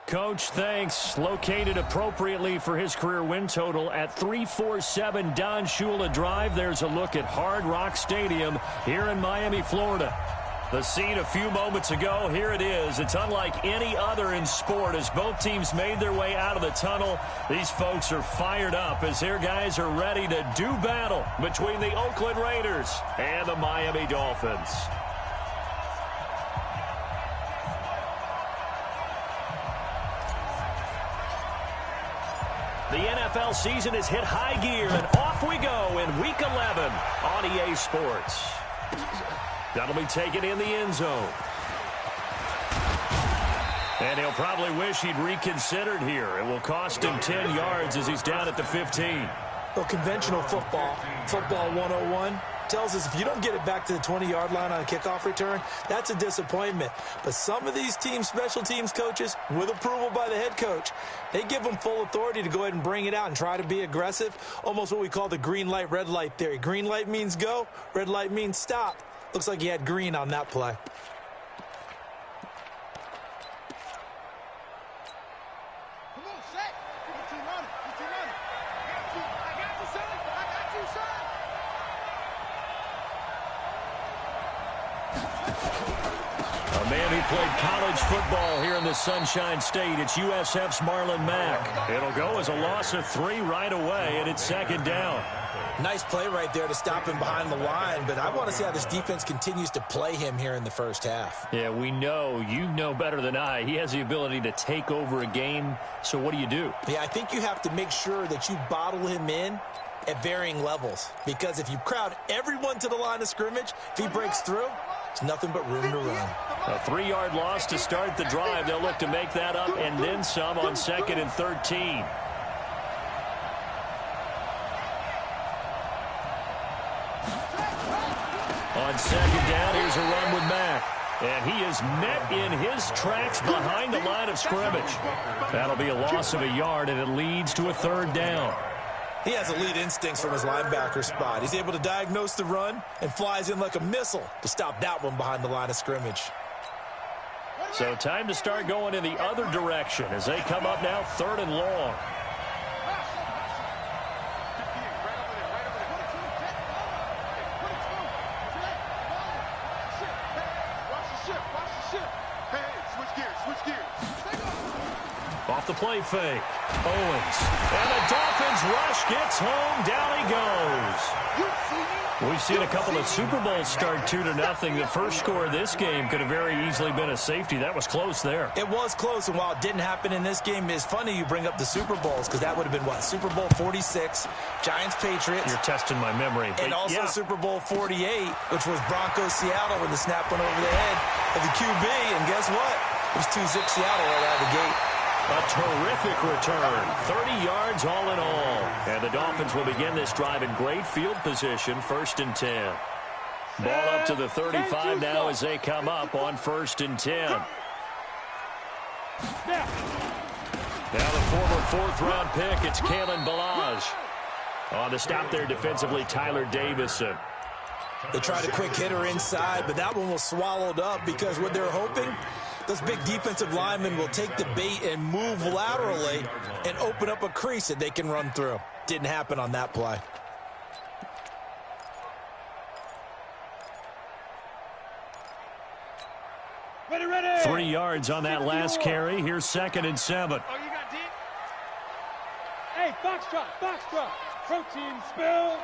Coach, thanks. Located appropriately for his career win total at 347 Don Shula Drive. There's a look at Hard Rock Stadium here in Miami, Florida. The scene a few moments ago, here it is. It's unlike any other in sport as both teams made their way out of the tunnel. These folks are fired up as their guys are ready to do battle between the Oakland Raiders and the Miami Dolphins. The NFL season has hit high gear, and off we go in Week 11 on EA Sports. That'll be taken in the end zone. And he'll probably wish he'd reconsidered here. It will cost him 10 yards as he's down at the 15. Well, conventional football 101, tells us if you don't get it back to the 20-yard line on a kickoff return, that's a disappointment. But some of these teams, special teams coaches, with approval by the head coach, they give them full authority to go ahead and bring it out and try to be aggressive, almost what we call the green light, red light theory. Green light means go, red light means stop. Looks like he had green on that play. A man who played college football here in the Sunshine State. It's USF's Marlon Mack. It'll go as a loss of 3 right away, and it's second down. Nice play right there to stop him behind the line, but I want to see how this defense continues to play him here in the first half. Yeah, we know. You know better than I. He has the ability to take over a game, so what do you do? Yeah, I think you have to make sure that you bottle him in at varying levels, because if you crowd everyone to the line of scrimmage, if he breaks through, it's nothing but room to run. A 3-yard loss to start the drive. They'll look to make that up and then some on 2nd and 13. On second down, here's a run with Mack. And he is met in his tracks behind the line of scrimmage. That'll be a loss of a yard, and it leads to a 3rd down. He has elite instincts from his linebacker spot. He's able to diagnose the run and flies in like a missile to stop that one behind the line of scrimmage. So time to start going in the other direction as they come up now 3rd and long. Off the play fake. Owens. And the Dolphins rush gets home. Down he goes. We've seen a couple of Super Bowls start 2-0. The first score of this game could have very easily been a safety. That was close there. It was close, and while it didn't happen in this game, it's funny you bring up the Super Bowls, because that would have been, what, Super Bowl 46, Giants-Patriots. You're testing my memory. And also yeah. Super Bowl 48, which was Broncos-Seattle when the snap went over the head of the QB. And guess what? It was 2-6 Seattle right out of the gate. A terrific return. 30 yards all in all. And the Dolphins will begin this drive in great field position, 1st and 10. Ball up to the 35 now as they come up on 1st and 10. Now the former 4th-round pick, it's Kalen Ballage. On the stop there defensively, Tyler Davison. They tried a quick hitter inside, but that one was swallowed up because what they're hoping, those big defensive linemen will take the bait and move laterally and open up a crease that they can run through. Didn't happen on that play. Ready. 3 yards on that last carry. Here's 2nd and 7. Oh, you got deep? Hey, foxtrot. Protein spill.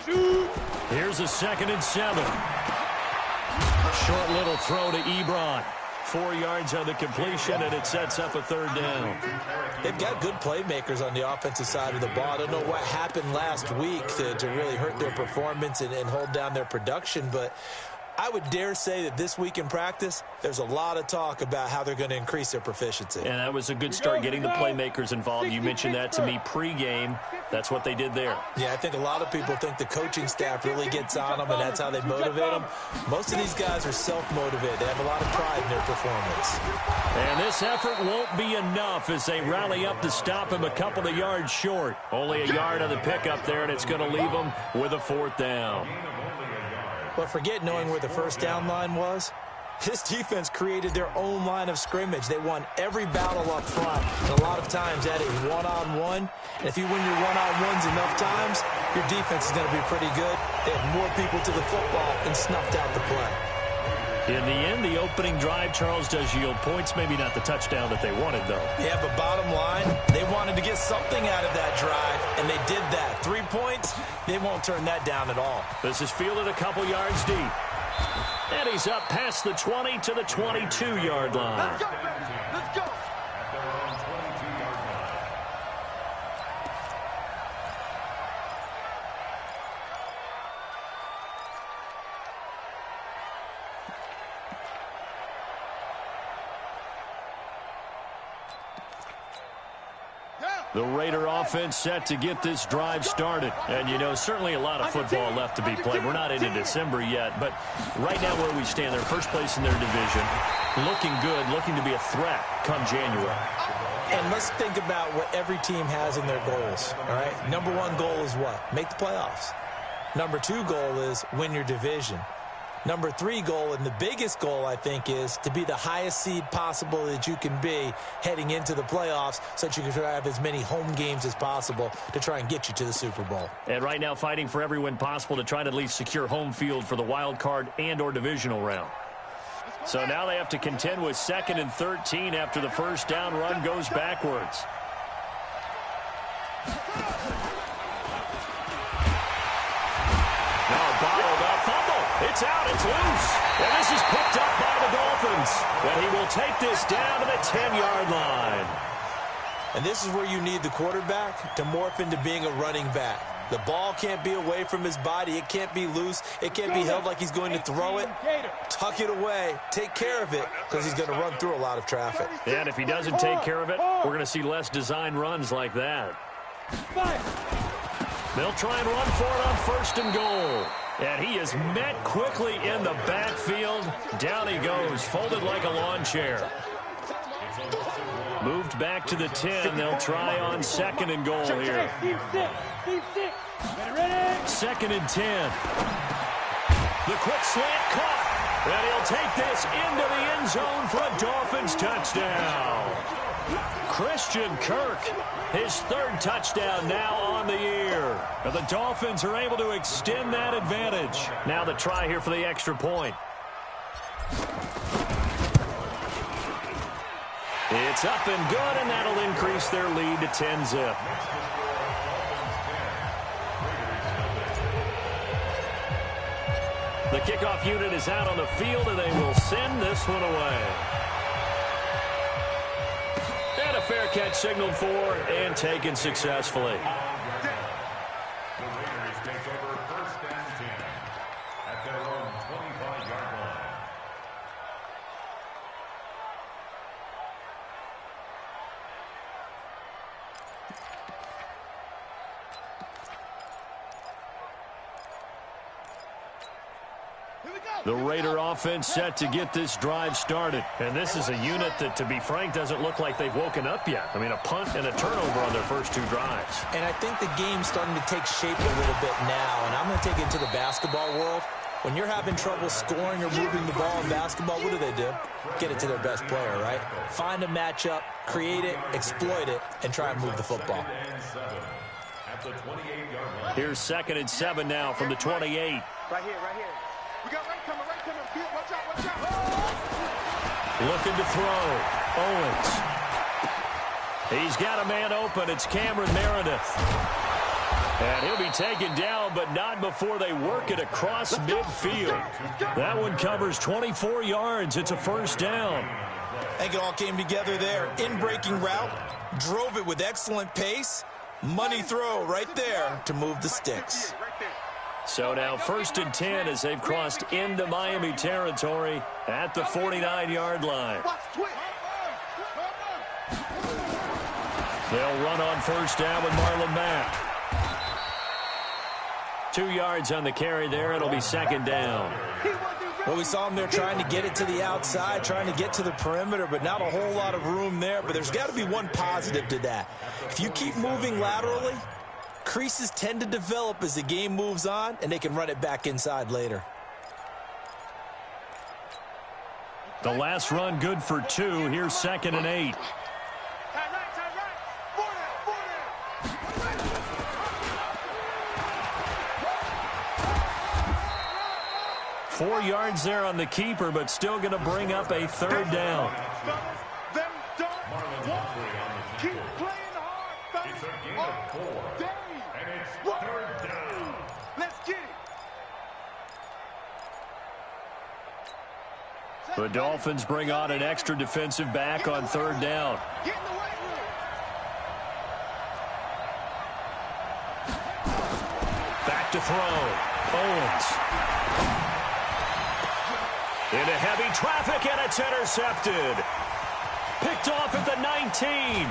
Shoot. Here's a 2nd and 7. Short little throw to Ebron. 4 yards on the completion, and it sets up a 3rd down. They've got good playmakers on the offensive side of the ball. I don't know what happened last week to really hurt their performance and hold down their production, but I would dare say that this week in practice, there's a lot of talk about how they're going to increase their proficiency. And that was a good start, getting the playmakers involved. You mentioned that to me pregame. That's what they did there. Yeah, I think a lot of people think the coaching staff really gets on them, and that's how they motivate them. Most of these guys are self-motivated. They have a lot of pride in their performance. And this effort won't be enough as they rally up to stop him a couple of yards short. Only a yard on the pickup there, and it's going to leave them with a 4th down. But forget knowing where the first down line was. This defense created their own line of scrimmage. They won every battle up front. And a lot of times that is one-on-one. And if you win your one-on-ones enough times, your defense is going to be pretty good. They had more people to the football and snuffed out the play. In the end, the opening drive, Charles, does yield points. Maybe not the touchdown that they wanted, though. Yeah, but bottom line, they wanted to get something out of that drive, and they did that. 3 points, they won't turn that down at all. This is fielded a couple yards deep. And he's up past the 20 to the 22-yard line. Let's go, baby. Let's go. The Raider offense set to get this drive started. And, you know, certainly a lot of football left to be played. We're not into December yet, but right now where we stand, they're first place in their division, looking good, looking to be a threat come January. And let's think about what every team has in their goals, all right? Number 1 goal is what? Make the playoffs. Number 2 goal is win your division. Number 3 goal, and the biggest goal, I think, is to be the highest seed possible that you can be heading into the playoffs so that you can have as many home games as possible to try and get you to the Super Bowl. And right now fighting for every win possible to try to at least secure home field for the wild card and or divisional round. So now they have to contend with 2nd and 13 after the first down run goes backwards. Now bottled up, fumble. It's out, it's loose. And this is picked up by the Dolphins. And he will take this down to the 10-yard line. And this is where you need the quarterback to morph into being a running back. The ball can't be away from his body. It can't be loose. It can't be held like he's going to throw it. Tuck it away. Take care of it because he's going to run through a lot of traffic. And if he doesn't take care of it, we're going to see less design runs like that. They'll try and run for it on 1st and goal. And he is met quickly in the backfield. Down he goes, folded like a lawn chair. Moved back to the 10. They'll try on 2nd and goal here. 2nd and 10. The quick slant caught. And he'll take this into the end zone for a Dolphins touchdown. Christian Kirk, his 3rd touchdown now on the year. And the Dolphins are able to extend that advantage. Now the try here for the extra point. It's up and good, and that'll increase their lead to 10-zip. The kickoff unit is out on the field, and they will send this one away. And a fair catch signaled for and taken successfully. The Raiders take over 1st and 10 at their own 25-yard line. The Raider offense set to get this drive started. And this is a unit that, to be frank, doesn't look like they've woken up yet. I mean, a punt and a turnover on their first 2 drives. And I think the game's starting to take shape a little bit now. And I'm going to take it into the basketball world. When you're having trouble scoring or moving the ball in basketball, what do? Get it to their best player, right? Find a matchup, create it, exploit it, and try and move the football. Here's 2nd and 7 now from the 28. Right here, right here. We got right coming. Watch out. Looking to throw. Owens. He's got a man open. It's Cameron Meredith. And he'll be taken down, but not before they work it across midfield. That one covers 24 yards. It's a 1st down. I think it all came together there. In-breaking route. Drove it with excellent pace. Money throw right there to move the sticks. So now 1st and 10 as they've crossed into Miami territory at the 49-yard line. They'll run on 1st down with Marlon Mack. 2 yards on the carry there. It'll be 2nd down. Well, we saw him there trying to get it to the outside, trying to get to the perimeter, but not a whole lot of room there. But there's got to be one positive to that. If you keep moving laterally, creases tend to develop as the game moves on, and they can run it back inside later. The last run good for 2. Here's 2nd and 8. 4 yards there on the keeper, but still going to bring up a 3rd down. Keep playing hard, It's a gain of 4. And it's 3rd down. Let's get it. The Dolphins bring on an extra defensive back on 3rd down. Get in the weight room. Back to throw. Owens. Into heavy traffic, and it's intercepted. Picked off at the 19.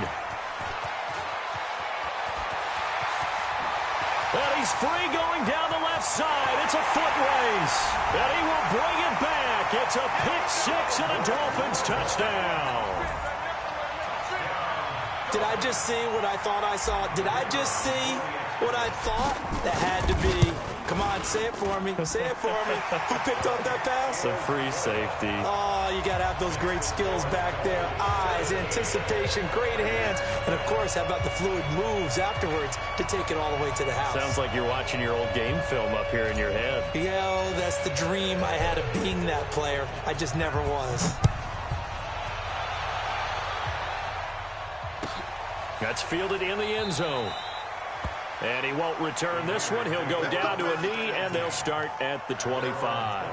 And he's free going down the left side. It's a foot race. And he will bring it back. It's a pick 6 and a Dolphins touchdown. Did I just see what I thought I saw? Did I just see what I thought? That had to be. Come on, say it for me. Say it for me. Who picked up that pass? The free safety. Oh, you got to have those great skills back there. Eyes, anticipation, great hands. And, of course, how about the fluid moves afterwards to take it all the way to the house? Sounds like you're watching your old game film up here in your head. Yeah, oh, that's the dream I had of being that player. I just never was. That's fielded in the end zone. And he won't return this one. He'll go down to a knee, and they'll start at the 25.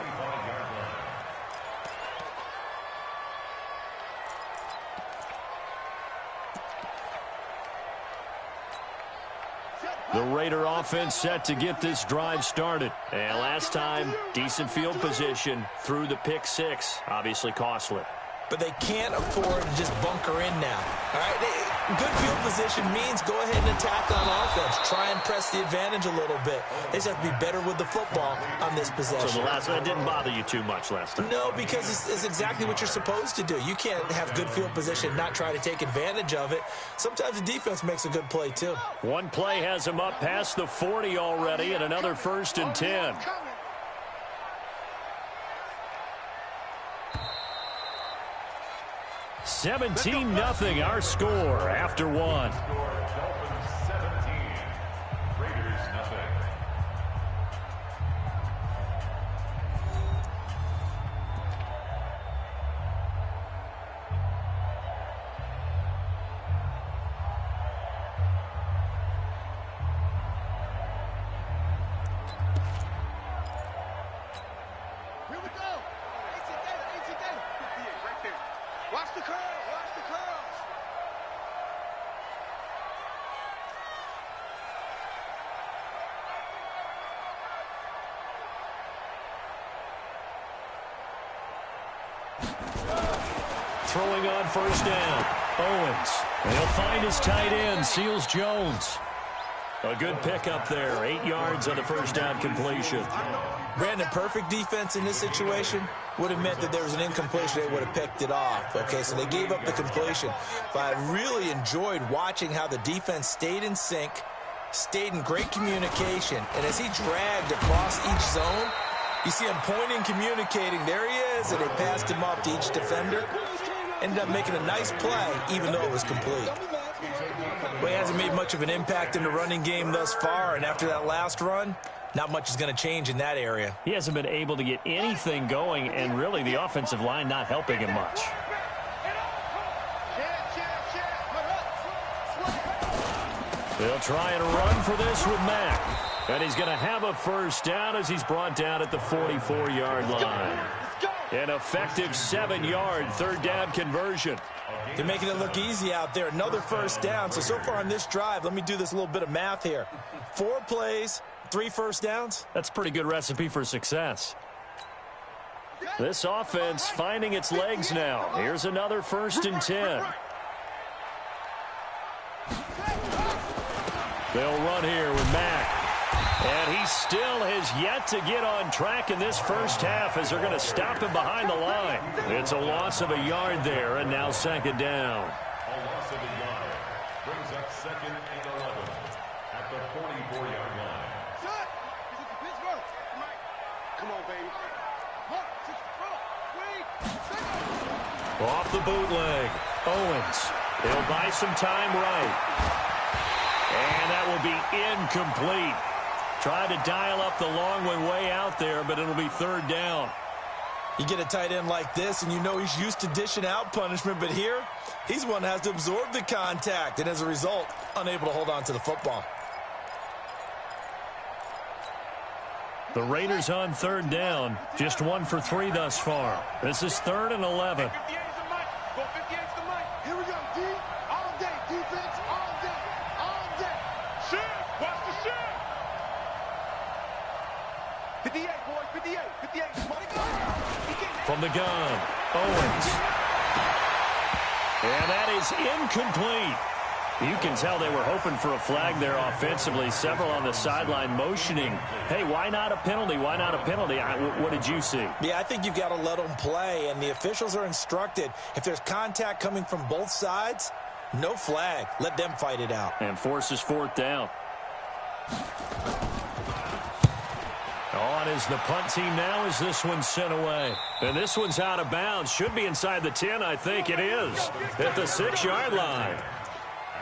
The Raider offense set to get this drive started. And last time, decent field position through the pick 6. Obviously costly. But they can't afford to just bunker in now. All right, good field position means go ahead and attack on offense. Try and press the advantage a little bit. They just have to be better with the football on this possession. So the last one didn't bother you too much last time? No, because it's exactly what you're supposed to do. You can't have good field position and not try to take advantage of it. Sometimes the defense makes a good play, too. One play has him up past the 40 already, and another 1st and 10. 17-0 our score after 1. Dolphins 17. Raiders nothing. Here we go. AC Data. Right there. Watch the curl. Watch the curls. Throwing on 1st down. Owens. And he'll find his tight end, Seals Jones. A good pickup there. 8 yards on the 1st down completion. Brandon, perfect defense in this situation would have meant that there was an incompletion. They would have picked it off. Okay, so they gave up the completion. But I really enjoyed watching how the defense stayed in sync, stayed in great communication. And as he dragged across each zone, you see him pointing, communicating. There he is, and they passed him off to each defender. Ended up making a nice play, even though it was complete. Well, he hasn't made much of an impact in the running game thus far, and after that last run, not much is going to change in that area. He hasn't been able to get anything going, and really the offensive line not helping him much. They'll try and run for this with Mack. And he's going to have a 1st down as he's brought down at the 44-yard line. An effective 7-yard 3rd down conversion. They're making it look easy out there. Another 1st down. So far on this drive, let me do this little bit of math here. 4 plays, 3 first downs? That's a pretty good recipe for success. This offense finding its legs now. Here's another 1st and 10. They'll run here with Mack. And he still has yet to get on track in this first half as they're going to stop him behind the line. It's a loss of a yard there, and now 2nd down. A loss of a yard brings up 2nd and 11 at the 44-yard line. Come on, baby. Off the bootleg. Owens. He'll buy some time right. And that will be incomplete. Tried to dial up the long way out there, but it'll be 3rd down. You get a tight end like this, and you know he's used to dishing out punishment, but here, he's one that has to absorb the contact, and as a result, unable to hold on to the football. The Raiders on 3rd down, just 1 for 3 thus far. This is 3rd and 11. 58's the mic. Go 58's the mic. Here we go, D. All day. Defense all day. All day. Shift. Watch the shift. 58, boys. 58. 58. From the gun, Owens. And that is incomplete. You can tell they were hoping for a flag there offensively. Several on the sideline motioning. Hey, why not a penalty? Why not a penalty? What did you see? Yeah, I think you've got to let them play, and the officials are instructed. If there's contact coming from both sides, no flag. Let them fight it out. And forces 4th down. On is the punt team now as this one's sent away. And this one's out of bounds. Should be inside the 10, I think it is. At the 6-yard line.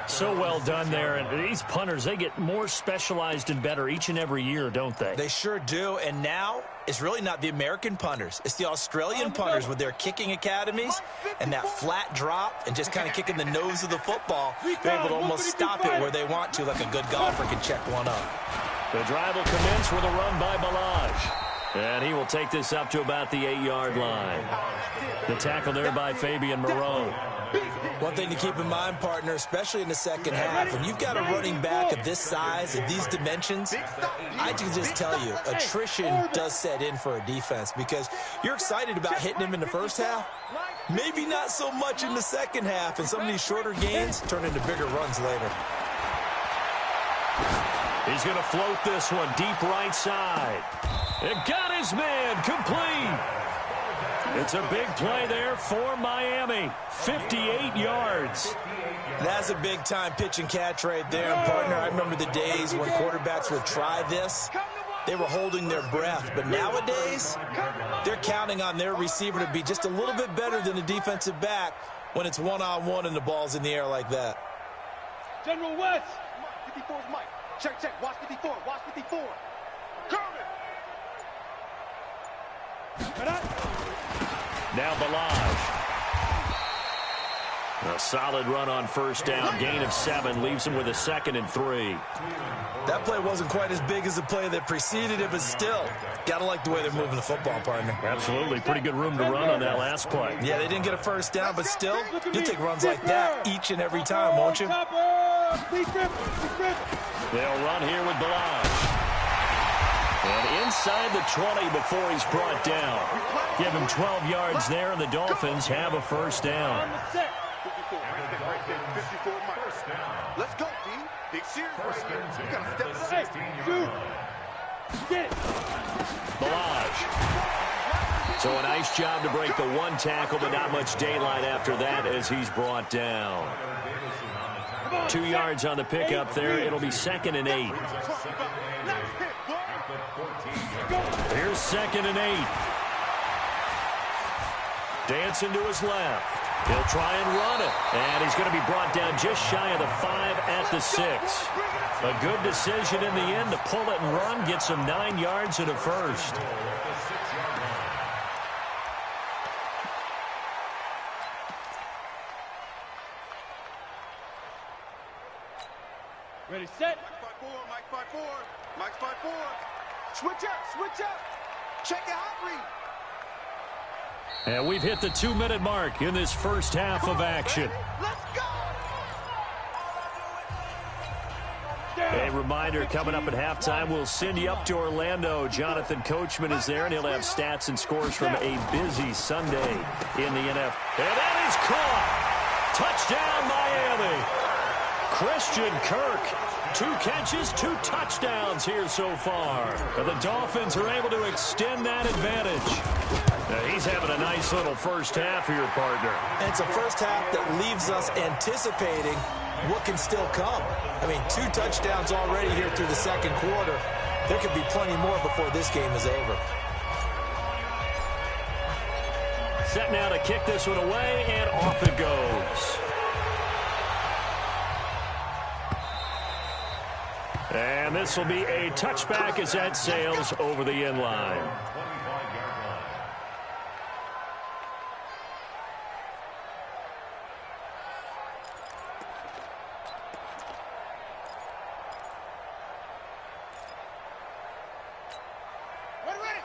So well done there. And these punters, they get more specialized and better each and every year, don't they? They sure do. And now it's really not the American punters. It's the Australian punters with their kicking academies and that flat drop and just kind of kicking the nose of the football. They're able to almost stop it where they want to, like a good golfer can check one up. The drive will commence with a run by Balaj. And he will take this up to about the 8-yard line. The tackle there by Fabian Moreau. One thing to keep in mind, partner, especially in the second half, when you've got a running back of this size, of these dimensions, I can just tell you, attrition does set in for a defense because you're excited about hitting him in the first half. Maybe not so much in the second half, and some of these shorter gains turn into bigger runs later. He's going to float this one deep right side. It got his man complete. It's a big play there for Miami. 58 yards. That's a big-time pitch and catch right there. And, partner, I remember the days when quarterbacks would try this. They were holding their breath. But nowadays, they're counting on their receiver to be just a little bit better than the defensive back when it's one-on-one and the ball's in the air like that. General West. 54's Mike. Check, check. Watch 54. Watch 54. Kermit. Now Balaj. A solid run on 1st down. Gain of 7. Leaves him with a 2nd and 3. That play wasn't quite as big as the play that preceded it, but still, got to like the way they're moving the football, partner. Absolutely. Pretty good room to run on that last play. Yeah, they didn't get a 1st down, but still, you'll take runs like that each and every time, won't you? They'll run here with Balaj. And inside the 20 before he's brought down. Give him 12 yards there, and the Dolphins have a 1st down. 54 First down. Let's go, D. Big series. You got to step up. Get it. Balaj. So a nice job to break the 1 tackle, but not much daylight after that as he's brought down. 2 yards on the pickup there. It'll be 2nd and 8. Here's 2nd and 8. Dancing to his left. He'll try and run it. And he's going to be brought down just shy of the 5 at the 6. A good decision in the end to pull it and run. Gets him 9 yards and a 1st. Ready, set. Mike 5-4. Mike's 5-4. Switch up, switch up. Check it out, read. And we've hit the 2-minute mark in this first half of action. Let's go. A reminder, coming up at halftime, we'll send you up to Orlando. Jonathan Coachman is there, and he'll have stats and scores from a busy Sunday in the NFL. And that is caught. Touchdown, Miami. Christian Kirk. 2 catches, 2 touchdowns here so far. And the Dolphins are able to extend that advantage. Now, he's having a nice little first half here, partner. And it's a first half that leaves us anticipating what can still come. I mean, 2 touchdowns already here through the second quarter. There could be plenty more before this game is over. Set now to kick this one away, and off it goes. And this will be a touchback as that sails over the end line.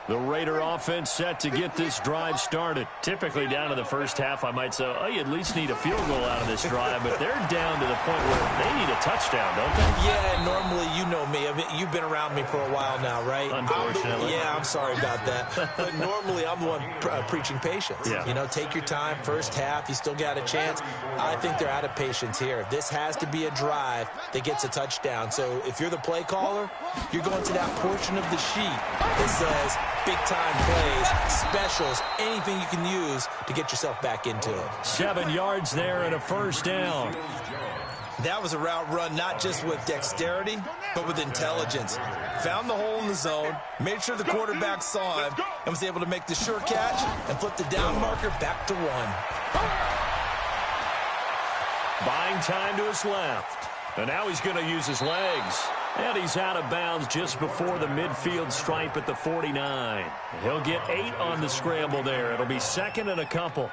The Raider offense set to get this drive started. Typically down to the first half, I might say, oh, you at least need a field goal out of this drive, but they're down to the point where they need a touchdown, don't they? Yeah, normally, you know me. I mean, you've been around me for a while now, right? Unfortunately. I'm sorry about that. But normally, I'm the one preaching patience. Yeah. You know, take your time. First half, you still got a chance. I think they're out of patience here. This has to be a drive that gets a touchdown. So if you're the play caller, you're going to that portion of the sheet that says big-time plays, specials, anything you can use to get yourself back into it. 7 yards there and a first down. That was a route run not just with dexterity, but with intelligence. Found the hole in the zone, made sure the quarterback saw him, and was able to make the sure catch and flip the down marker back to 1. Buying time to his left. And now he's going to use his legs. And he's out of bounds just before the midfield stripe at the 49. He'll get 8 on the scramble there. It'll be second and a couple.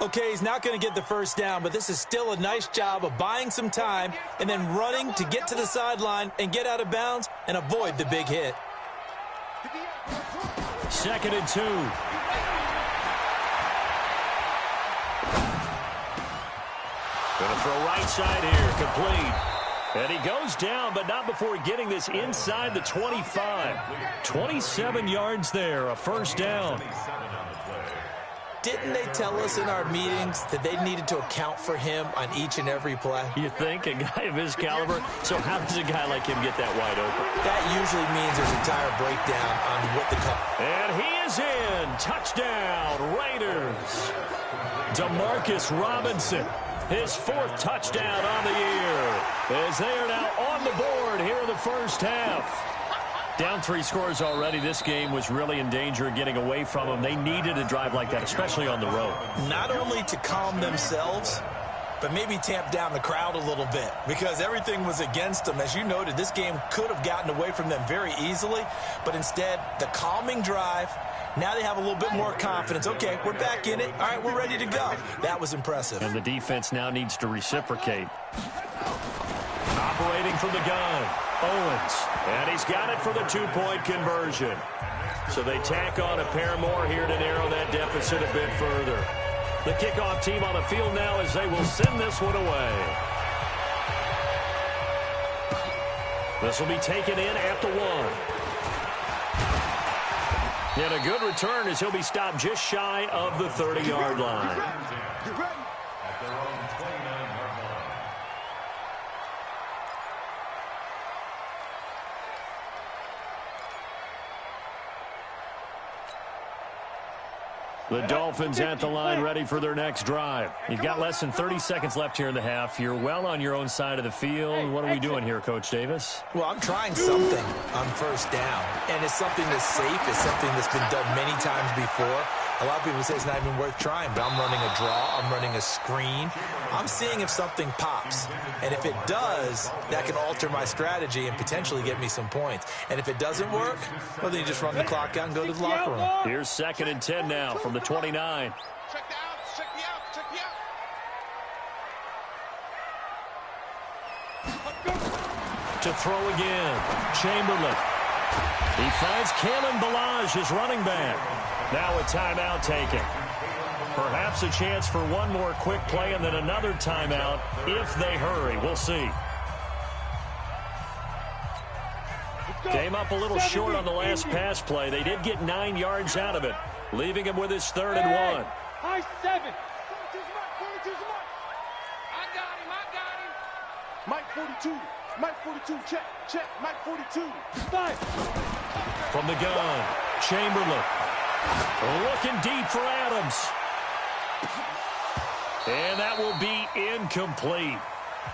Okay, he's not going to get the first down, but this is still a nice job of buying some time and then running to get to the sideline and get out of bounds and avoid the big hit. Second and 2. Going to throw right side here, complete. And he goes down, but not before getting this inside the 25. 27 yards there, a first down. Didn't they tell us in our meetings that they needed to account for him on each and every play? You think? A guy of his caliber? So how does a guy like him get that wide open? That usually means there's a tire breakdown on what the cut. And he is in. Touchdown, Raiders. DeMarcus Robinson. His 4th touchdown on the year, as they are now on the board here in the first half. Down 3 scores already. This game was really in danger of getting away from them. They needed a drive like that, especially on the road. Not only to calm themselves, but maybe tamp down the crowd a little bit, because everything was against them. As you noted, this game could have gotten away from them very easily, but instead, the calming drive. Now they have a little bit more confidence. Okay, we're back in it. All right, we're ready to go. That was impressive. And the defense now needs to reciprocate. Operating from the gun, Owens. And he's got it for the 2-point conversion. So they tack on a pair more here to narrow that deficit a bit further. The kickoff team on the field now as they will send this one away. This will be taken in at the 1. And a good return as he'll be stopped just shy of the 30-yard line. At their own 29-yard line. The Dolphins at the line ready for their next drive. You've got less than 30 seconds left here in the half. You're well on your own side of the field. What are we doing here, Coach Davis? Well, I'm trying something on first down, and it's something that's safe. It's something that's been done many times before. A lot of people say it's not even worth trying, but I'm running a draw. I'm running a screen. I'm seeing if something pops. And if it does, that can alter my strategy and potentially get me some points. And if it doesn't work, well, then you just run the clock out and go to the locker room. Here's second and 10 now from the 29. Check the out, check the out, check the out. To throw again, Chamberlain. He finds Kalen Ballage, his running back. Now a timeout taken. Perhaps a chance for one more quick play and then another timeout if they hurry. We'll see. Came up a little short on the last pass play. They did get 9 yards out of it, leaving him with his 3rd and 1. High 7. I got him. Mike 42. Mike 42. Check. Mike 42. 5. From the gun, Chamberlain. Looking deep for Adams. And that will be incomplete.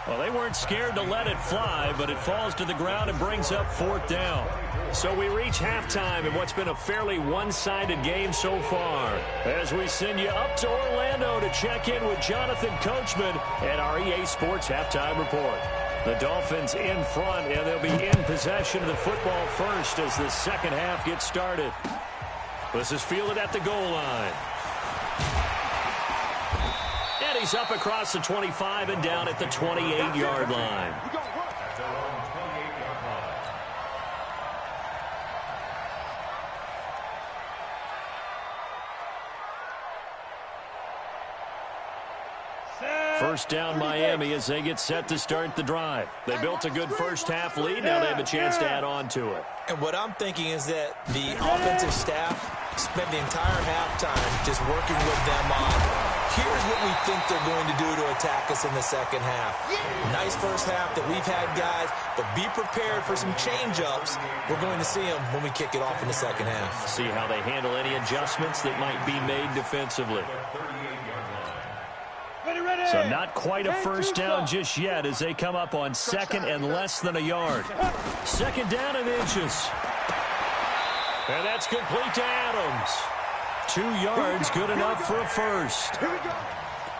Well, they weren't scared to let it fly, but it falls to the ground and brings up 4th down. So we reach halftime in what's been a fairly one-sided game so far. As we send you up to Orlando to check in with Jonathan Coachman at our EA Sports Halftime Report. The Dolphins in front, and they'll be in possession of the football first as the second half gets started. This is fielded at the goal line. And he's up across the 25 and down at the 28-yard line. First down Miami as they get set to start the drive. They built a good first half lead. Now they have a chance to add on to it. And what I'm thinking is that the offensive staff spent the entire halftime just working with them on, here's what we think they're going to do to attack us in the second half. Nice first half that we've had, guys, but be prepared for some change-ups. We're going to see them when we kick it off in the second half. See how they handle any adjustments that might be made defensively. So not quite a first down just yet as they come up on 2nd and less than a yard. 2nd down and inches. And that's complete to Adams. 2 yards, good enough for a first.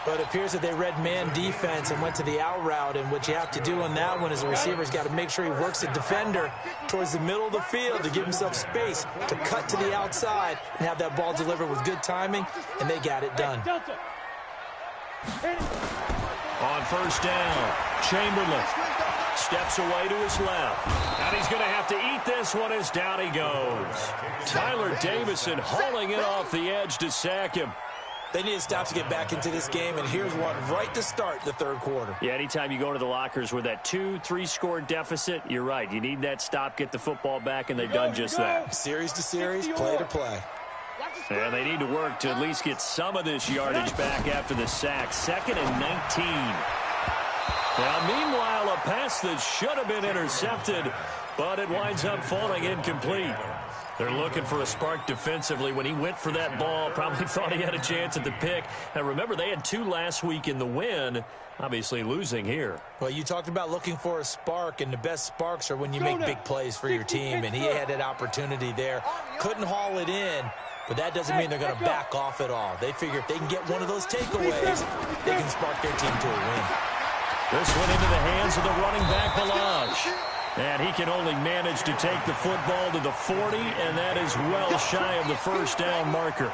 But it appears that they read man defense and went to the out route, and what you have to do on that one is the receiver's got to make sure he works the defender towards the middle of the field to give himself space to cut to the outside and have that ball delivered with good timing, and they got it done. On first down, Chamberlain steps away to his left. And he's going to have to eat this one as down he goes. Tyler Davison hauling it off the edge to sack him. They need to stop to get back into this game, and here's one right to start the 3rd quarter. Yeah, anytime you go to the lockers with that 2-3 score deficit, you're right. You need that stop, get the football back, and they've done just that. Series to series, play to play. And they need to work to at least get some of this yardage back after the sack. 2nd and 19. Now, meanwhile, a pass that should have been intercepted, but it winds up falling incomplete. They're looking for a spark defensively. When he went for that ball, probably thought he had a chance at the pick. Now, remember, they had 2 last week in the win, obviously losing here. Well, you talked about looking for a spark, and the best sparks are when you make big plays for your team, and he had that opportunity there. Couldn't haul it in, but that doesn't mean they're going to back off at all. They figure if they can get one of those takeaways, they can spark their team to a win. This one into the hands of the running back, Balaj. And he can only manage to take the football to the 40, and that is well shy of the first down marker.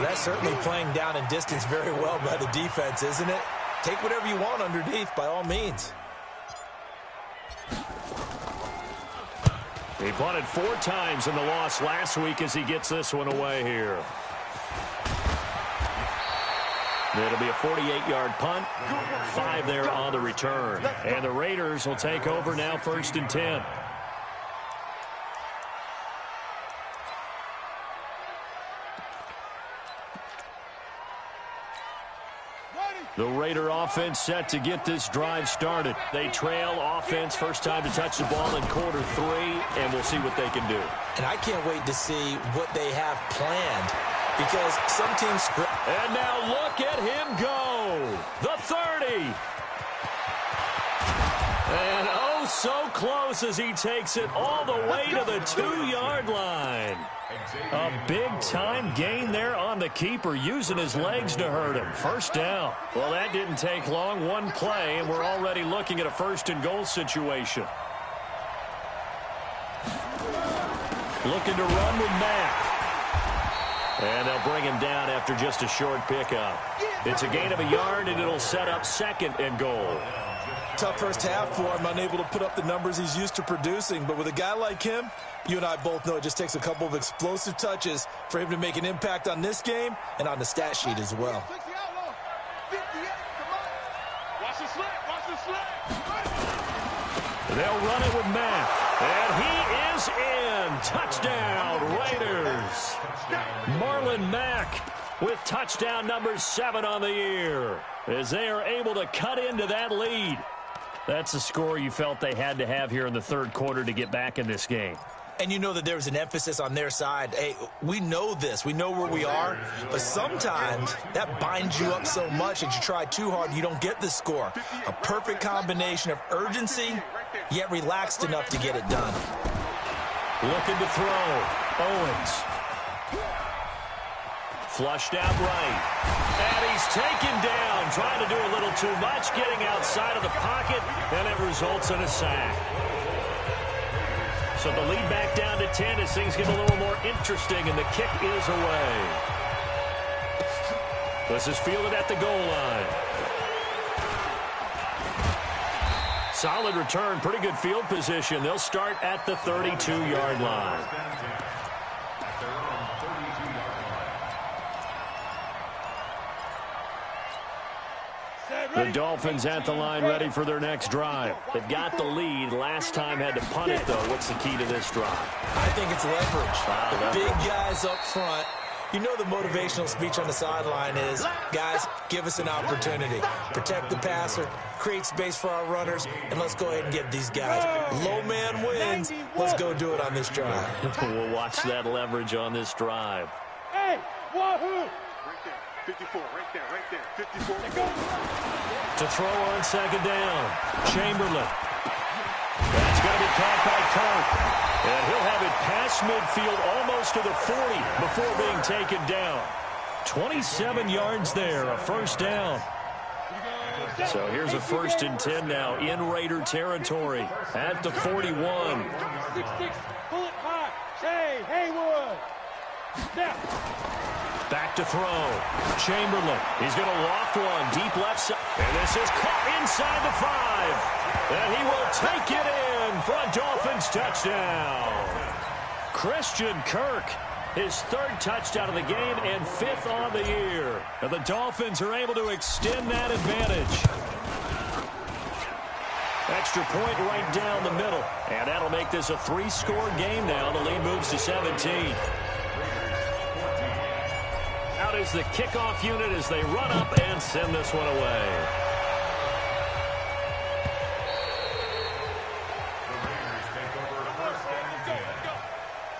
That's certainly playing down in distance very well by the defense, isn't it? Take whatever you want underneath, by all means. He punted 4 times in the loss last week as he gets this one away here. It'll be a 48-yard punt, 5 there on the return. And the Raiders will take over now 1st and 10. The Raider offense set to get this drive started. They trail offense, first time to touch the ball in quarter 3, and we'll see what they can do. And I can't wait to see what they have planned, because some teams... And now look at him go. The 30. And oh, so close as he takes it all the way to the 2-yard line. A big-time gain there on the keeper, using his legs to hurt him. First down. Well, that didn't take long. One play, and we're already looking at a 1st and goal situation. Looking to run with Mack. And they'll bring him down after just a short pickup. It's a gain of a yard, and it'll set up 2nd and goal. Tough first half for him, unable to put up the numbers he's used to producing. But with a guy like him, you and I both know it just takes a couple of explosive touches for him to make an impact on this game and on the stat sheet as well. They'll run it with Mack. And he is in. Touchdown, Raiders. Marlon Mack with touchdown number 7 on the year as they are able to cut into that lead. That's a score you felt they had to have here in the third quarter to get back in this game. And you know that there's an emphasis on their side. Hey, we know this. We know where we are. But sometimes that binds you up so much that you try too hard, you don't get the score. A perfect combination of urgency, yet relaxed enough to get it done. Looking to throw. Owens. Flushed out right. And he's taken down, trying to do a little too much, getting outside of the pocket, and it results in a sack. So the lead back down to 10 as things get a little more interesting, and the kick is away. This is fielded at the goal line. Solid return, pretty good field position. They'll start at the 32-yard line. The Dolphins at the line ready for their next drive. They've got the lead. Last time had to punt it, though. What's the key to this drive? I think it's leverage. The big guys up front. You know the motivational speech on the sideline is, guys, give us an opportunity. Protect the passer, create space for our runners, and let's go ahead and give these guys. Low man wins. Let's go do it on this drive. We'll watch that leverage on this drive. Hey, wahoo! 54, right there, 54. To throw on second down, Chamberlain. That's going to be caught by Kirk. And he'll have it past midfield almost to the 40 before being taken down. 27 yards there, a first down. So here's a 1st and 10 now in Raider territory at the 41. 6-6, pull it high. Hey, Haywood. Step. Back to throw. Chamberlain. He's going to loft one deep left side. And this is caught inside the 5. And he will take it in for a Dolphins touchdown. Christian Kirk, his 3rd touchdown of the game and 5th on the year. And the Dolphins are able to extend that advantage. Extra point right down the middle. And that'll make this a 3-score game now. The lead moves to 17. Out is the kickoff unit as they run up and send this one away. The Raiders take over 1st and 10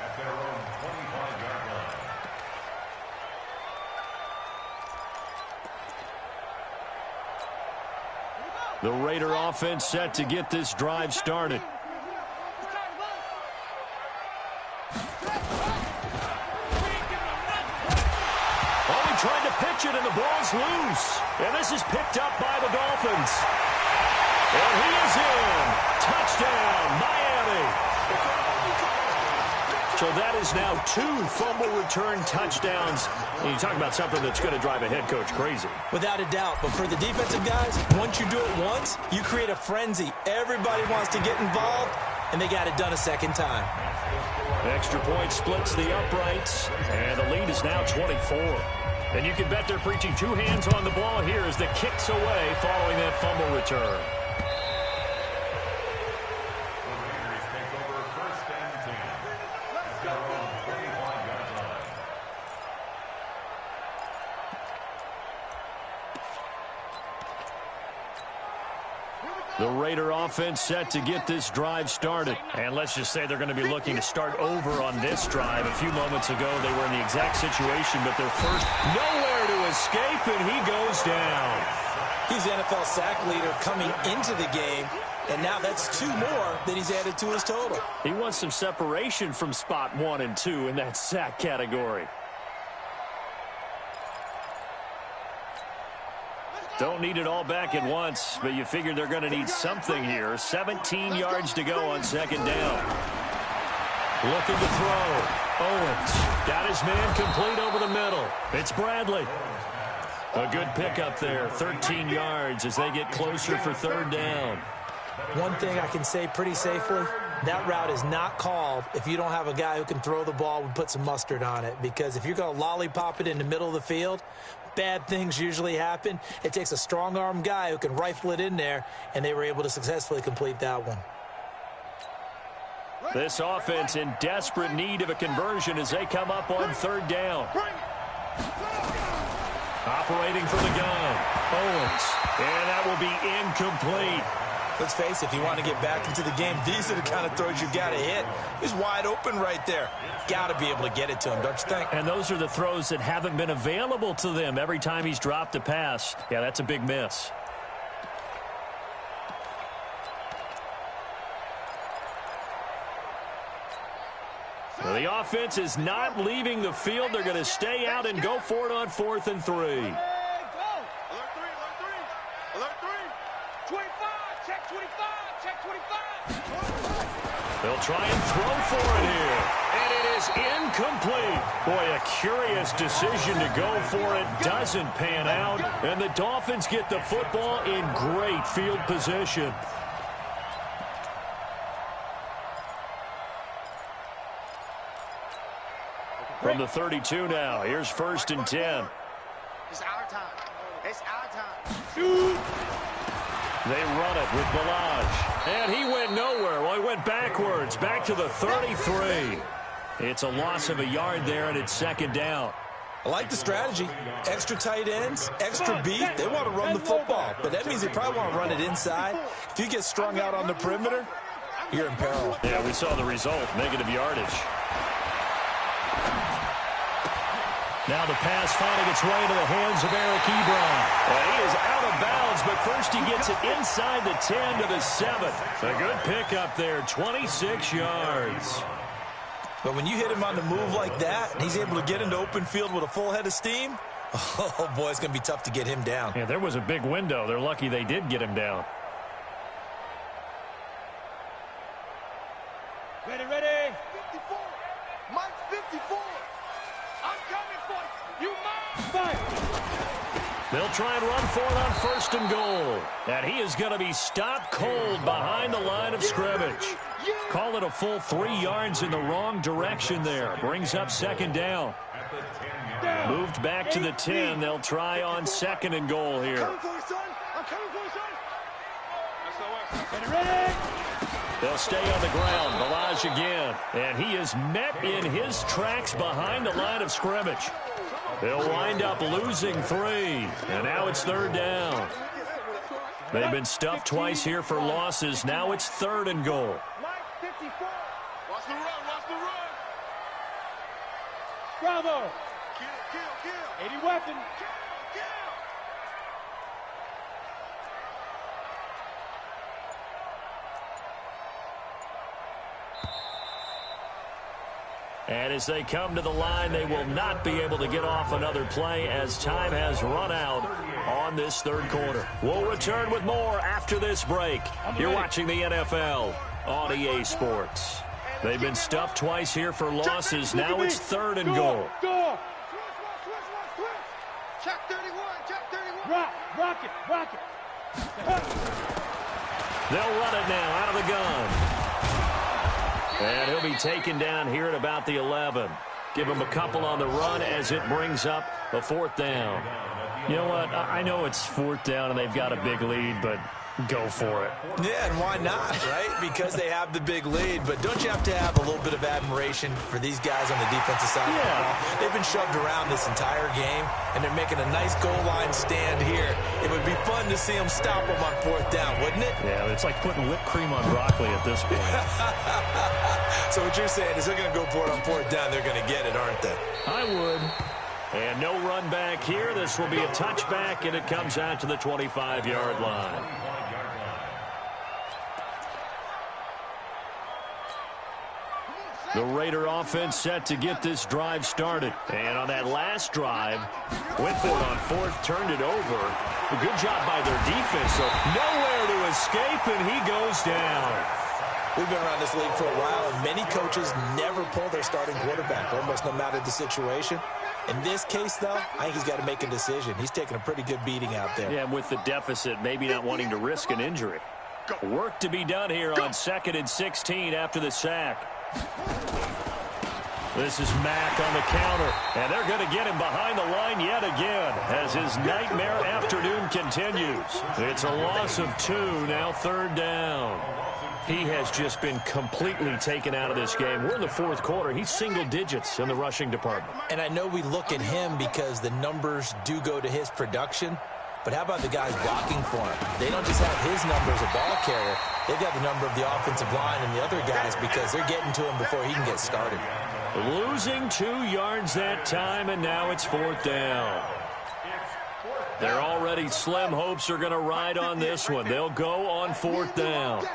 at their own 25-yard line. The Raider offense set to get this drive started. Trying to pitch it, and the ball's loose. And this is picked up by the Dolphins. And he is in. Touchdown, Miami. So that is now 2 fumble return touchdowns. And you talk about something that's going to drive a head coach crazy. Without a doubt. But for the defensive guys, once you do it once, you create a frenzy. Everybody wants to get involved, and they got it done a second time. Extra point splits the uprights, and the lead is now 24. And you can bet they're preaching 2 hands on the ball here as the kick's away following that fumble return. The Raiders take over 1st and 10 at their own 25-yard line. The Raider offense set to get this drive started. And let's just say they're going to be looking to start over on this drive. A few moments ago, they were in the exact situation, but they're first nowhere to escape, and he goes down. He's the NFL sack leader coming into the game, and now that's 2 more that he's added to his total. He wants some separation from spot 1 and 2 in that sack category. Don't need it all back at once, but you figure they're going to need something here. 17 yards to go on second down. Looking to throw. Owens got his man complete over the middle. It's Bradley. A good pickup there. 13 yards as they get closer for 3rd down. One thing I can say pretty safely, that route is not called if you don't have a guy who can throw the ball and put some mustard on it. Because if you're going to lollipop it in the middle of the field, bad things usually happen. It takes a strong-arm guy who can rifle it in there, and they were able to successfully complete that one. This offense in desperate need of a conversion as they come up on third down. Operating for the gun, Owens, and that will be incomplete. Let's face it, if you want to get back into the game, these are the kind of throws you got to hit. He's wide open right there. Got to be able to get it to him, don't you think? And those are the throws that haven't been available to them every time he's dropped a pass. Yeah, that's a big miss. Well, the offense is not leaving the field. They're going to stay out and go for it on 4th and 3. Alert 3, alert 3. Alert 3. 25, check 25, check 25. They'll try and throw for it here. And it is incomplete. Boy, a curious decision to go for it. Doesn't pan out. And the Dolphins get the football in great field position. From the 32 now, here's 1st and 10. It's our time. It's our time. Shoot. They run it with Balaj. And he went nowhere. Well, he went backwards, back to the 33. It's a loss of a yard there, and it's 2nd down. I like the strategy. Extra tight ends, extra beef. They want to run the football, but that means they probably want to run it inside. If you get strung out on the perimeter, you're in peril. Yeah, we saw the result, negative yardage. Now the pass finding its way into the hands of Eric Ebron. And he is out of bounds, but first he gets it inside the 10 to the 7. A good pickup there, 26 yards. But when you hit him on the move like that, and he's able to get into open field with a full head of steam, oh, boy, it's going to be tough to get him down. Yeah, there was a big window. They're lucky they did get him down. Ready, ready. 54. Mike 54. I'm coming for you. You must fight. They'll try and run for it on 1st and goal. And he is going to be stopped cold behind the line of scrimmage. Call it a full 3 yards in the wrong direction there. Brings up 2nd down. Moved back to the 10. They'll try on 2nd and goal here. I'm coming for you, son. I'm coming for you, son. Ready, ready. They'll stay on the ground. Balaj again. And he is met in his tracks behind the line of scrimmage. They'll wind up losing 3. And now it's 3rd down. They've been stuffed twice here for losses. Now it's 3rd and goal. Mike 54. Watch the run. Watch the run. Bravo. Kill. 80 weapon. Kill. And as they come to the line, they will not be able to get off another play as time has run out on this 3rd quarter. We'll return with more after this break. You're watching the NFL on EA Sports. They've been stuffed twice here for losses. Now it's 3rd and goal. Switch. Check 31. Check 31. Rock it. They'll run it now out of the gun. And he'll be taken down here at about the 11. Give him a couple on the run as it brings up a 4th down. You know what? I know it's 4th down and they've got a big lead, but go for it. Yeah, and why not, right? Because they have the big lead. But don't you have to have a little bit of admiration for these guys on the defensive side of the ball? They've been shoved around this entire game, and they're making a nice goal line stand here. It would be fun to see them stop them on 4th down, wouldn't it? Yeah, it's like putting whipped cream on broccoli at this point. So what you're saying is they're going to go for it on 4th down. They're going to get it, aren't they? I would. And no run back here. This will be a touchback, and it comes out to the 25-yard line. The Raider offense set to get this drive started. And on that last drive, went for it on 4th, turned it over. A good job by their defense. So nowhere to escape, and he goes down. We've been around this league for a while, and many coaches never pull their starting quarterback, almost no matter the situation. In this case, though, I think he's got to make a decision. He's taking a pretty good beating out there. Yeah, and with the deficit, maybe not wanting to risk an injury. Work to be done here on 2nd and 16 after the sack. This is Mack on the counter, and they're going to get him behind the line yet again as his nightmare afternoon continues. It's a loss of 2, now 3rd down. He has just been completely taken out of this game. We're in the fourth quarter. He's single digits in the rushing department. And I know we look at him because the numbers do go to his production. But how about the guys blocking for him? They don't just have his number as a ball carrier. They've got the number of the offensive line and the other guys because they're getting to him before he can get started. Losing 2 yards that time, and now it's fourth down. They're already slim hopes are going to ride on this one. They'll go on fourth down.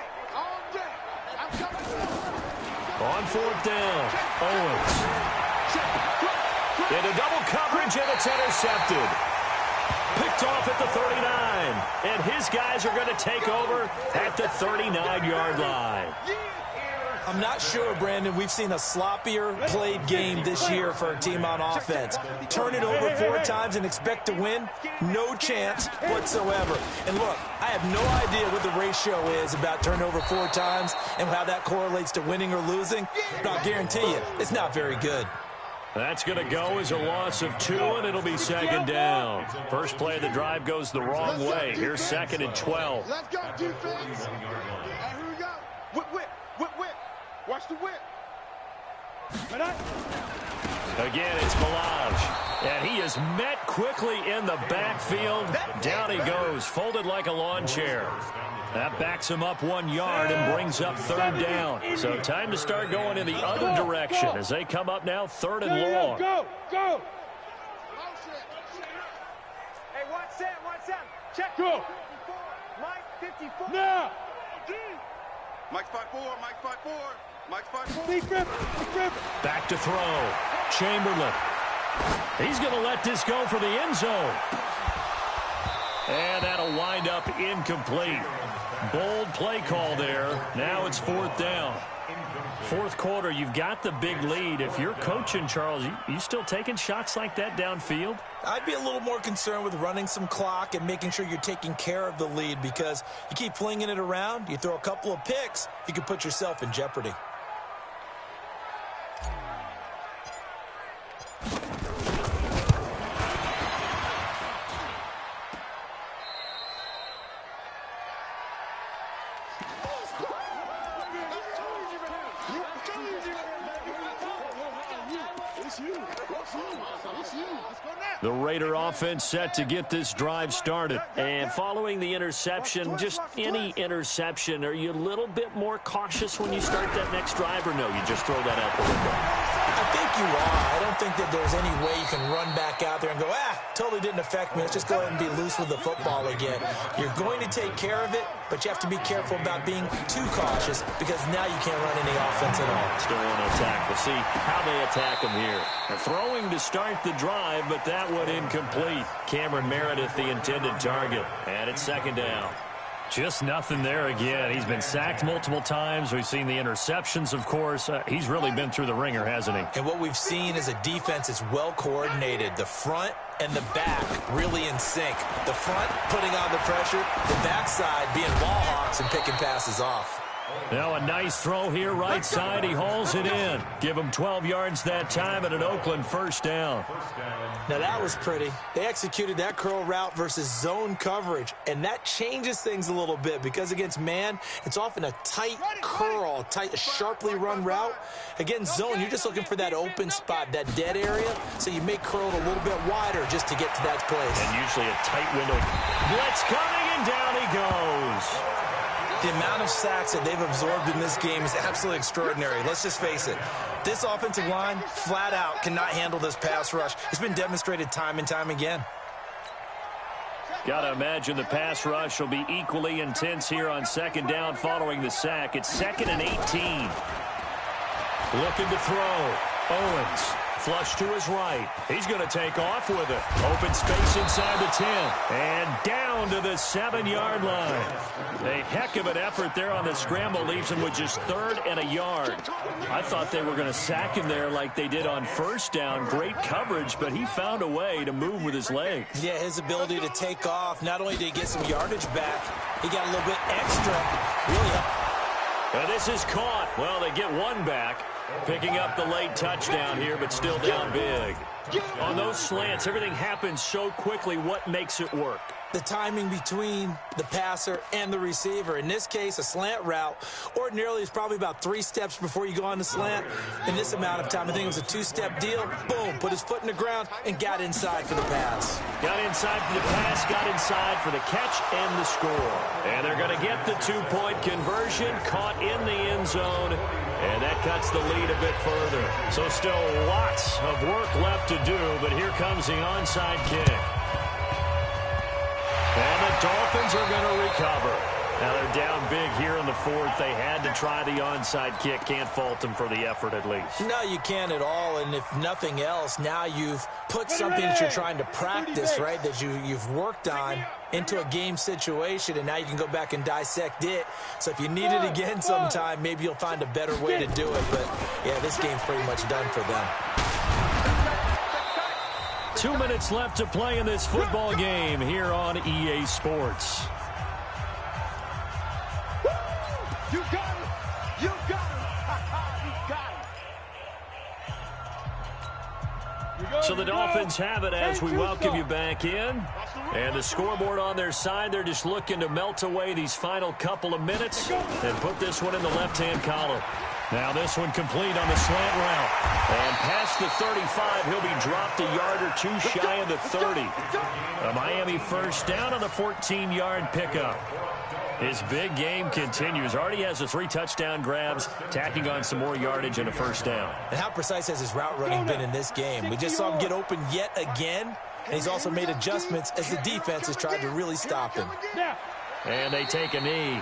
On fourth down, Owens. Into double coverage, and it's intercepted. Picked off at the 39. And his guys are going to take over at the 39-yard line. I'm not sure, Brandon, we've seen a sloppier played game this year for our team on offense. Turn it over 4 times and expect to win? No chance whatsoever. And look, I have no idea what the ratio is about turnover 4 times and how that correlates to winning or losing. But I'll guarantee you, it's not very good. That's going to go as a loss of 2, and it'll be second down. First play of the drive goes the wrong way. Here's second and 12. Let's go, defense. And here we go. Whip. Watch the whip. Again, it's Balaj. And he is met quickly in the backfield. Down he goes, folded like a lawn chair. That backs him up 1 yard and brings up third down. So time to start going in the other direction as they come up now third and long. Go. Hey, 1 set. Check. Go. Mike, 54. Now. Mike's 5'4", Mike's 5'4". Big grip. Back to throw. Chamberlain. He's going to let this go for the end zone. And that'll wind up incomplete. Bold play call there. Now it's fourth down. Fourth quarter, you've got the big lead. If you're coaching, Charles, you still taking shots like that downfield? I'd be a little more concerned with running some clock and making sure you're taking care of the lead because you keep flinging it around, you throw a couple of picks, you can put yourself in jeopardy. The Raider offense set to get this drive started. And following the interception, just any interception, are you a little bit more cautious when you start that next drive, or no, you just throw that out the window? I think you are. I don't think that there's any way you can run back out there and go, totally didn't affect me. Let's just go ahead and be loose with the football again. You're going to take care of it, but you have to be careful about being too cautious because now you can't run any offense at all. Still want to attack. We'll see how they attack him here. They're throwing to start the drive, but that one incomplete. Cameron Meredith, the intended target. And it's second down. Just nothing there again. He's been sacked multiple times. We've seen the interceptions, of course. He's really been through the ringer, hasn't he? And what we've seen is a defense that's well coordinated. The front and the back really in sync. The front putting on the pressure, the backside being ball hawks and picking passes off. Now a nice throw here, right side. He hauls it in. Give him 12 yards that time and an Oakland first down. Now that was pretty. They executed that curl route versus zone coverage, and that changes things a little bit because against man, it's often a tight curl, a sharply run route. Against zone, you're just looking for that open spot, that dead area, so you make curl a little bit wider just to get to that place. And usually a tight window. Blitz coming, and down he goes. The amount of sacks that they've absorbed in this game is absolutely extraordinary. Let's just face it. This offensive line, flat out, cannot handle this pass rush. It's been demonstrated time and time again. Got to imagine the pass rush will be equally intense here on second down following the sack. It's 2nd and 18. Looking to throw. Owens. Flush to his right. He's going to take off with it. Open space inside the 10. And down to the 7-yard line. A heck of an effort there on the scramble leaves him with just 3rd and a yard. I thought they were going to sack him there like they did on first down. Great coverage, but he found a way to move with his legs. Yeah, his ability to take off. Not only did he get some yardage back, he got a little bit extra. Really. Now this is caught. Well, they get one back. Picking up the late touchdown here, but still down big. On those slants, everything happens so quickly. What makes it work? The timing between the passer and the receiver. In this case, a slant route ordinarily is probably about 3 steps before you go on the slant. In this amount of time, I think it was a 2-step deal. Boom, put his foot in the ground and got inside for the pass. Got inside for the pass, got inside for the catch and the score. And they're going to get the 2-point conversion, caught in the end zone. And that cuts the lead a bit further. So still lots of work left to do, but here comes the onside kick. And the Dolphins are going to recover. Now they're down big here in the 4th. They had to try the onside kick. Can't fault them for the effort at least. No, you can't at all. And if nothing else, now you've put something that you're trying to practice, right, that you've worked on into a game situation, and now you can go back and dissect it. So if you need it again sometime, maybe you'll find a better way to do it. But, yeah, this game's pretty much done for them. 2 minutes left to play in this football game here on EA Sports. You got it! You got it! You got it! So the Dolphins have it as we welcome you back in. And the scoreboard on their side, they're just looking to melt away these final couple of minutes and put this one in the left-hand column. Now this one complete on the slant route. And past the 35, he'll be dropped a yard or 2 shy of the 30. A Miami first down on the 14-yard pickup. His big game continues. Already has the 3 touchdown grabs, tacking on some more yardage and a first down. And how precise has his route running been in this game? We just saw him get open yet again, and he's also made adjustments as the defense has tried to really stop him. And they take a knee.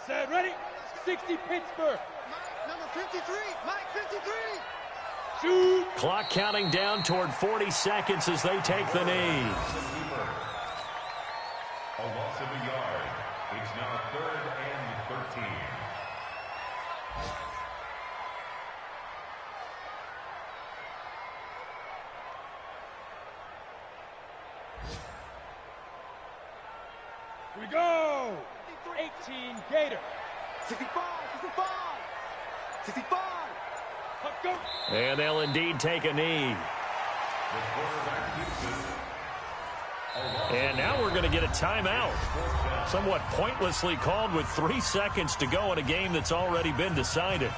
Set, ready? 60 Pittsburgh. Number 53, Mike 53. Shoot. Clock counting down toward 40 seconds as they take the knee. A loss of a yard. It's now 3rd and 13. Here we go. 18 Gator. 65, 65. 65. Let's go. And they'll indeed take a knee. And now we're going to get a timeout. Somewhat pointlessly called with 3 seconds to go in a game that's already been decided.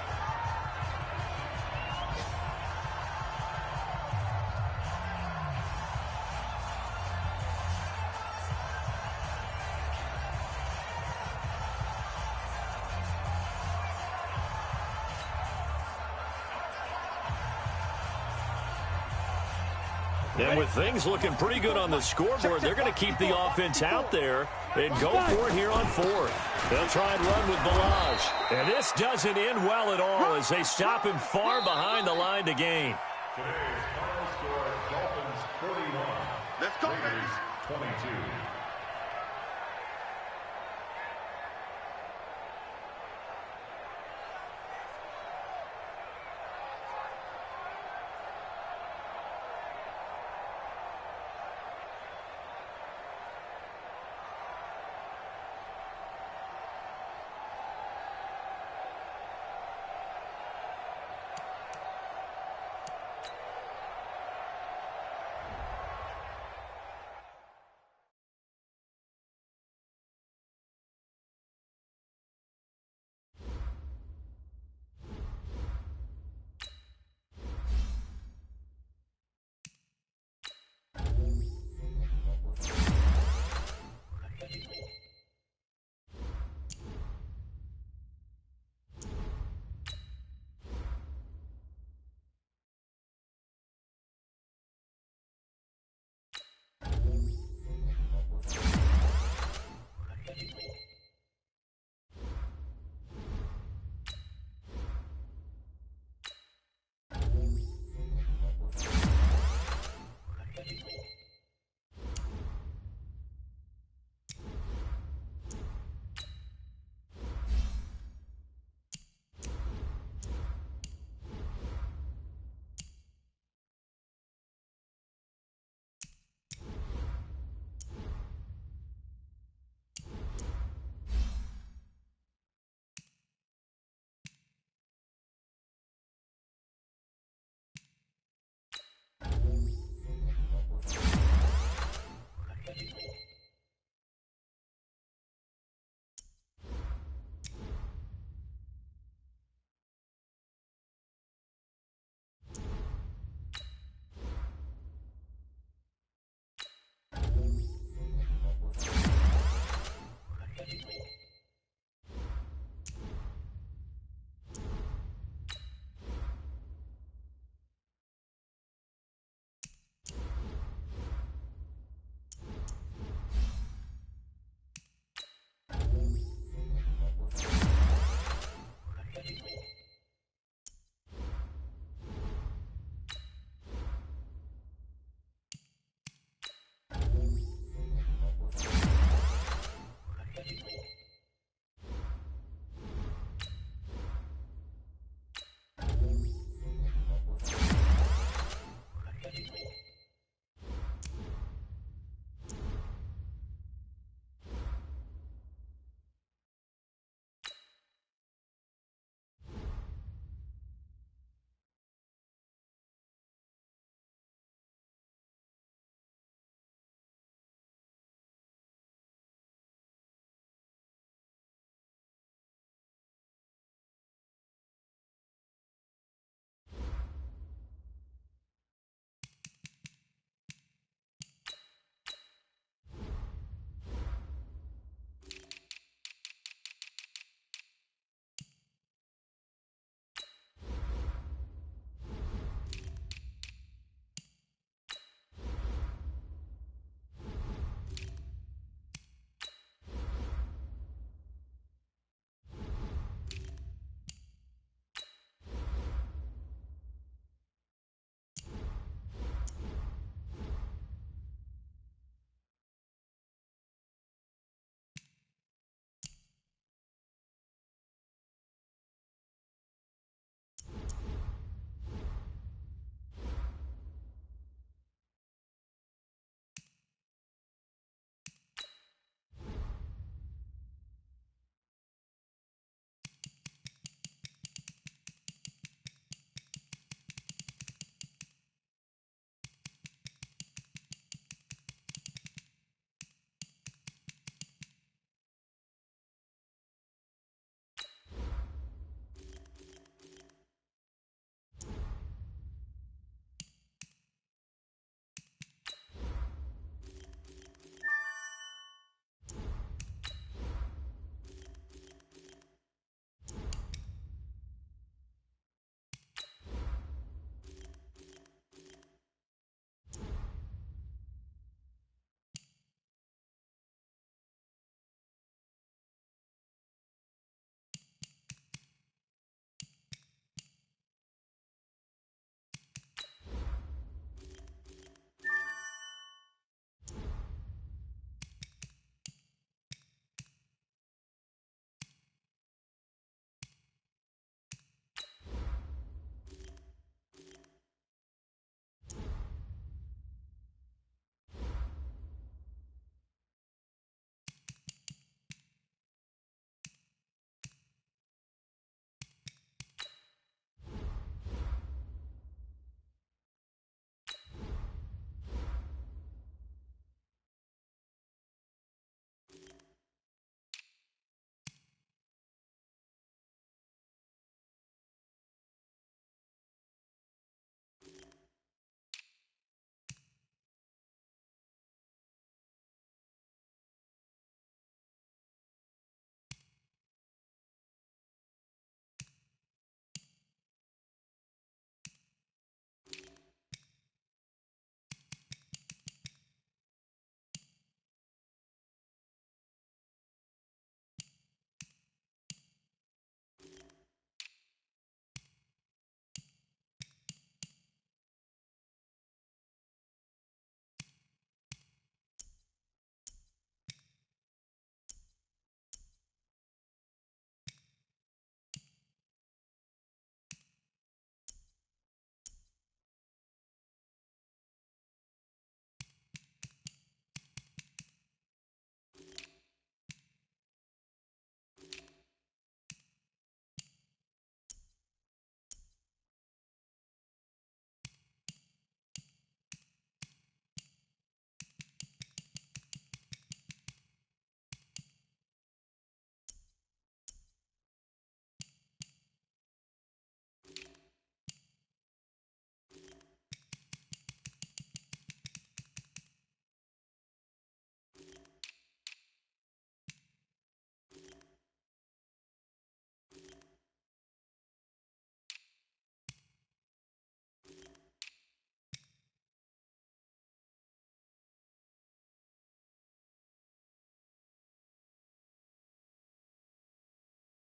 And with things looking pretty good on the scoreboard, they're going to keep the offense out there and go for it here on 4th. They'll try and run with Balaj. And this doesn't end well at all as they stop him far behind the line to gain. Today's final score, Dolphins 41. Let's go, Raiders 22.